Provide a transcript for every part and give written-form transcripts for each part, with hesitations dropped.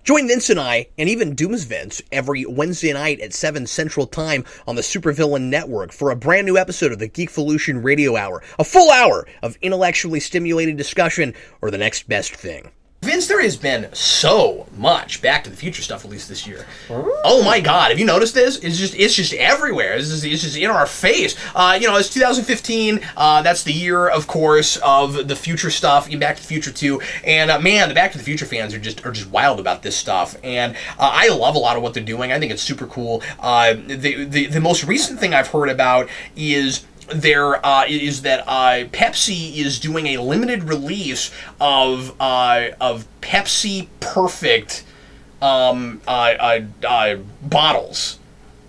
Join Vince and I, and even Doom's Vince, every Wednesday night at 7 Central Time on the Supervillain Network for a brand new episode of the Geekvolution Radio Hour. A full hour of intellectually stimulating discussion, or the next best thing. Vince, there has been so much Back to the Future stuff released this year. Oh my God, have you noticed this? It's just everywhere. It's just in our face. It's 2015. That's the year, of course, of the future stuff, Back to the Future 2. And man, the Back to the Future fans are just wild about this stuff. And I love a lot of what they're doing. I think it's super cool. The most recent thing I've heard about is Pepsi is doing a limited release of Pepsi Perfect bottles.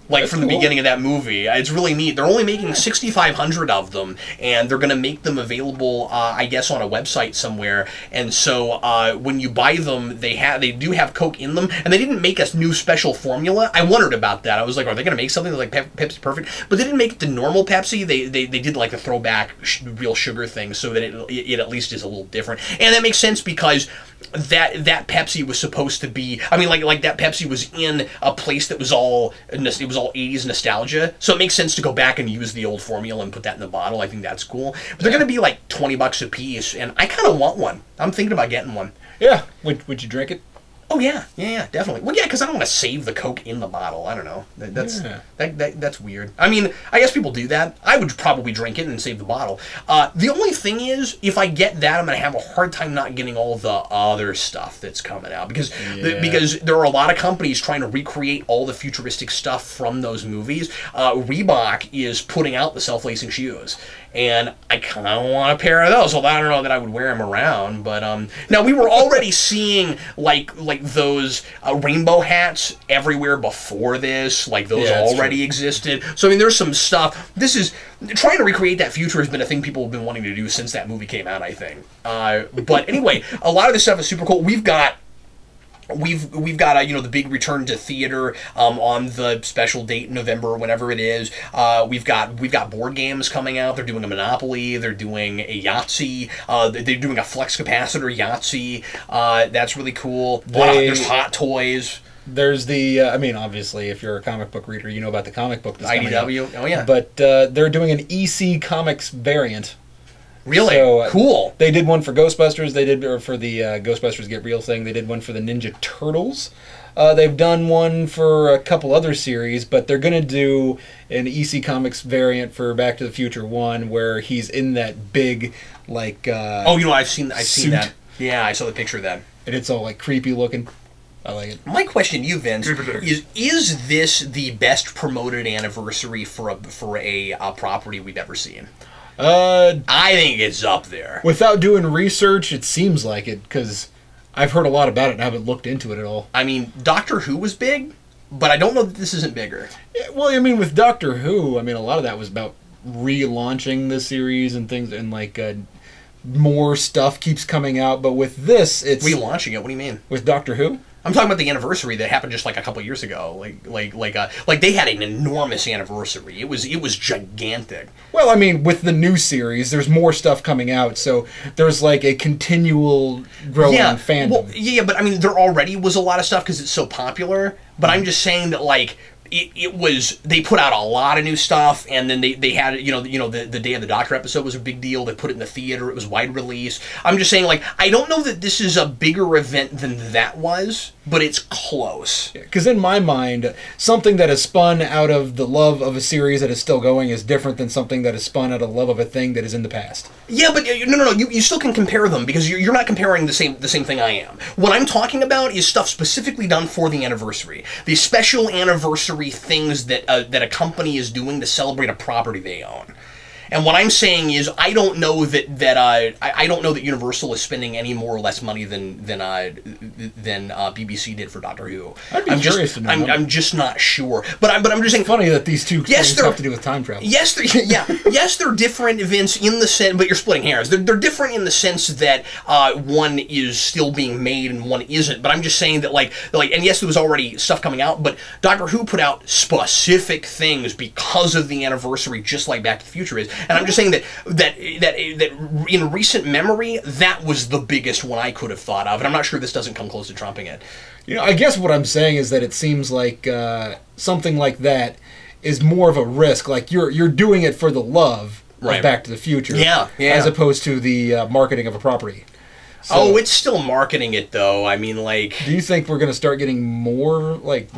Like from the beginning of that movie. It's really neat. They're only making 6,500 of them, and they're going to make them available, I guess, on a website somewhere. And so when you buy them, they do have Coke in them, and they didn't make a new special formula. I wondered about that. I was like, are they going to make something like Pepsi Perfect? But they didn't make it the normal Pepsi. They did like the throwback real sugar thing, so that it at least is a little different. And that makes sense because that Pepsi was supposed to be, I mean, like that Pepsi was in a place that was all 80s nostalgia, so it makes sense to go back and use the old formula and put that in the bottle. I think that's cool. But they're going to be like $20 a piece, and I kind of want one. I'm thinking about getting one. Yeah. Would you drink it? Oh yeah, definitely. Well, yeah, because I don't want to save the Coke in the bottle. I don't know. That's weird. I mean, I guess people do that. I would probably drink it and save the bottle. The only thing is, if I get that, I'm going to have a hard time not getting all the other stuff that's coming out because there are a lot of companies trying to recreate all the futuristic stuff from those movies. Reebok is putting out the self-lacing shoes, and I kind of want a pair of those. Although I don't know that I would wear them around. But now we were already seeing like those rainbow hats everywhere before this. Like those already existed. So I mean, there's some stuff. This is trying to recreate that future has been a thing people have been wanting to do since that movie came out, I think. But anyway, a lot of this stuff is super cool. We've got the big return to theater on the special date in November, whenever it is. We've got board games coming out. They're doing a Monopoly. They're doing a Yahtzee. They're doing a flux capacitor Yahtzee. That's really cool. There's Hot Toys. There's the, obviously, if you're a comic book reader, you know about the comic book that's IDW. coming out. Oh yeah. But they're doing an EC Comics variant. Really? So, cool. They did one for Ghostbusters. They did, or for the Ghostbusters Get Real thing. They did one for the Ninja Turtles. They've done one for a couple other series, but they're going to do an EC Comics variant for Back to the Future 1 where he's in that big, like... I've seen that. Yeah, I saw the picture of that. And it's all, like, creepy looking. I like it. My question to you, Vince, is this the best promoted anniversary for a property we've ever seen? I think it's up there. Without doing research, it seems like it, because I've heard a lot about it and haven't looked into it at all. I mean, Doctor Who was big, but I don't know that this isn't bigger. Yeah, well, I mean, with Doctor Who, a lot of that was about relaunching the series and things, and like more stuff keeps coming out. But with this, it's relaunching it. What do you mean? With Doctor Who? I'm talking about the anniversary that happened just like a couple years ago. Like they had an enormous anniversary. It was gigantic. Well, I mean, with the new series, there's more stuff coming out, so there's like a continual growing fandom. Well, yeah, but I mean, there already was a lot of stuff because it's so popular. But I'm just saying that like. They put out a lot of new stuff, and then they had the Day of the Doctor episode was a big deal. They put it in the theater. It was wide release. I'm just saying, like, I don't know that this is a bigger event than that was, but it's close. Because in my mind, something that is spun out of the love of a series that is still going is different than something that is spun out of love of a thing that is in the past. Yeah, but no. You still can compare them because you're not comparing the same thing I am. What I'm talking about is stuff specifically done for the anniversary. The special anniversary things that a company is doing to celebrate a property they own. And what I'm saying is, I don't know that Universal is spending any more or less money than BBC did for Doctor Who. I'd be curious to know. I'm just not sure. But I'm just saying. It's funny that these two things have to do with time travel. Yes, they're different events in the sense, but you're splitting hairs. They're different in the sense that one is still being made and one isn't. But I'm just saying that and yes, there was already stuff coming out, but Doctor Who put out specific things because of the anniversary, just like Back to the Future is. And I'm just saying that in recent memory, that was the biggest one I could have thought of, and I'm not sure this doesn't come close to trumping it. You know, I guess what I'm saying is that it seems like something like that is more of a risk. Like you're doing it for the love of Back to the Future, as opposed to the marketing of a property. So, it's still marketing it though. I mean, like, do you think we're going to start getting more, like,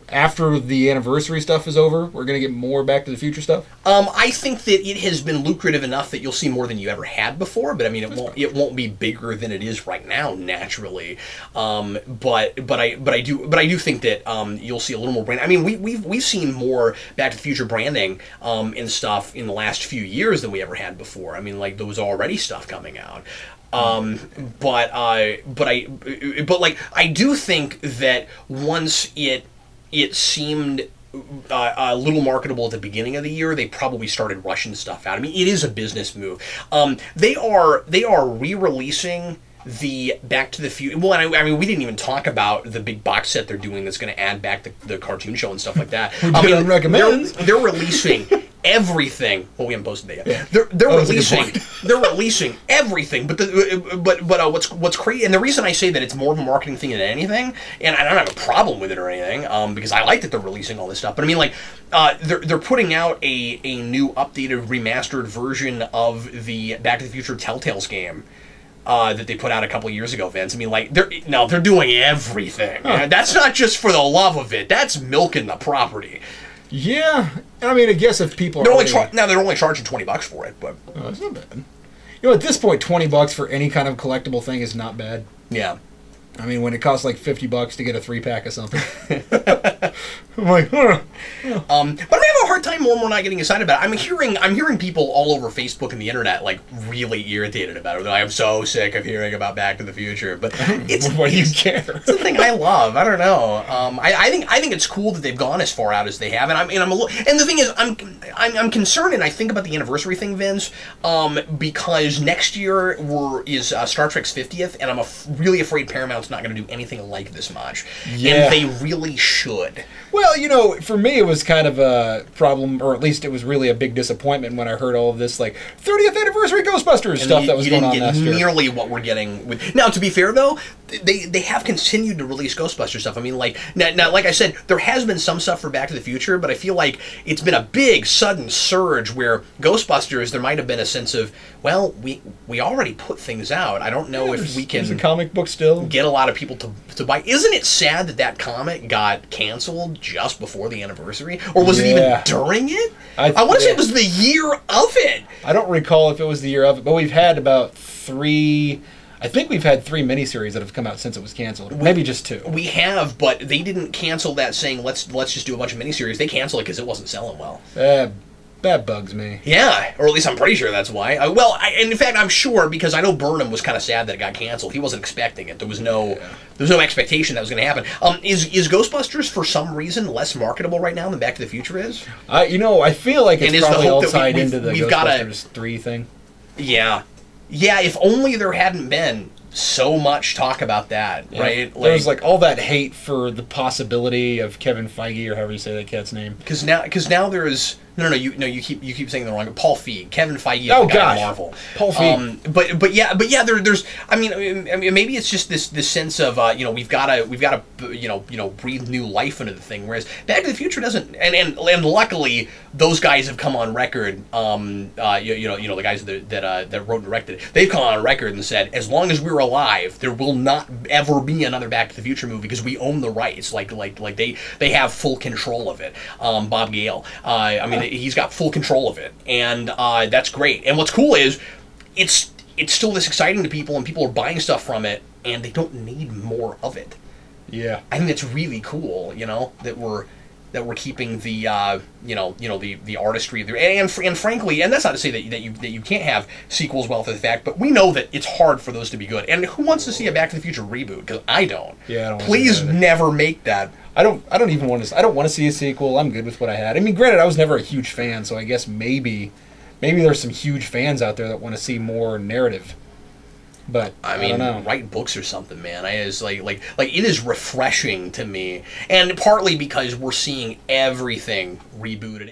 after the anniversary stuff is over, we're going to get more Back to the Future stuff? I think that it has been lucrative enough that you'll see more than you ever had before. But I mean, it won't be bigger than it is right now, naturally. But I do think that you'll see a little more brand. I mean, we've seen more Back to the Future branding and stuff in the last few years than we ever had before. I mean, like, there was already stuff coming out. But I do think that once it seemed a little marketable at the beginning of the year, they probably started rushing stuff out. I mean, it is a business move. They are re-releasing the Back to the Future. Well, I mean, we didn't even talk about the big box set they're doing that's going to add back the cartoon show and stuff like that. They're releasing everything. Well, we haven't posted that yet. Yeah. They're releasing everything. But what's crazy, and the reason I say that it's more of a marketing thing than anything, and I don't have a problem with it or anything, because I like that they're releasing all this stuff. But I mean, like, they're putting out a new updated remastered version of the Back to the Future Telltales game. That they put out a couple years ago, Vince. I mean, like, they're doing everything. Huh. That's not just for the love of it. That's milking the property. Yeah, I mean, I guess if people they're only charging $20 for it, but that's not bad. You know, at this point, $20 for any kind of collectible thing is not bad. Yeah. I mean, when it costs like $50 to get a 3-pack of something, I'm like, huh. But I'm having a hard time more and more not getting excited about it. I'm hearing people all over Facebook and the internet like really irritated about it. I'm so sick of hearing about Back to the Future. But what do you care? It's the thing I love. I don't know. I think it's cool that they've gone as far out as they have, and the thing is, I'm concerned, and I think about the anniversary thing, Vince, because next year is Star Trek's 50th, and I'm really afraid Paramount's not going to do anything like this much. Yeah. And they really should. Well, you know, for me it was kind of a problem, or at least it was really a big disappointment when I heard all of this, like, 30th anniversary Ghostbusters stuff that was going on last year. You didn't get nearly what we're getting with... Now, to be fair, though, they have continued to release Ghostbusters stuff. I mean, like, now, like I said, there has been some stuff for Back to the Future, but I feel like it's been a big, sudden surge where Ghostbusters, there might have been a sense of, well, we already put things out. I don't know if we can... There's a comic book still. Get a lot of people to buy. Isn't it sad that comic got canceled just before the anniversary? Or was it even during it? I want to say it was the year of it. I don't recall if it was the year of it, but we've had about 3... I think we've had 3 miniseries that have come out since it was canceled. Maybe just 2. We have, but they didn't cancel that saying, let's just do a bunch of miniseries. They canceled it because it wasn't selling well. That bugs me. Yeah, or at least I'm pretty sure that's why. And in fact, I'm sure, because I know Burnham was kind of sad that it got canceled. He wasn't expecting it. There was no expectation that was going to happen. Is Ghostbusters, for some reason, less marketable right now than Back to the Future is? You know, I feel like it's probably all tied into the Ghostbusters 3 thing. Yeah. Yeah, if only there hadn't been so much talk about that, right? There was like all that hate for the possibility of Kevin Feige, or however you say that cat's name. Because now there's you keep saying the wrong. Paul Feig, Kevin Feige, the guy at Marvel. Paul Feig. But yeah, there's. I mean, maybe it's just this sense of we've got to breathe new life into the thing. Whereas Back to the Future doesn't, and luckily those guys have come on record. The guys that wrote and directed it, they've come on record and said, as long as we're alive, there will not ever be another Back to the Future movie because we own the rights. Like they have full control of it. Bob Gale. He's got full control of it, and that's great. And what's cool is it's still this exciting to people, and people are buying stuff from it, and they don't need more of it. Yeah, I think that's really cool. That we're keeping the the artistry of and frankly, and that's not to say that you can't have sequels well for the fact, but we know that it's hard for those to be good. And who wants to see a Back to the Future reboot? Because I don't. Yeah, I don't. Please never make that. I don't even want to. I don't want to see a sequel. I'm good with what I had. I mean, granted, I was never a huge fan, so I guess maybe there's some huge fans out there that want to see more narrative. But I don't know. Write books or something, man. It's like it is refreshing to me, and partly because we're seeing everything rebooted.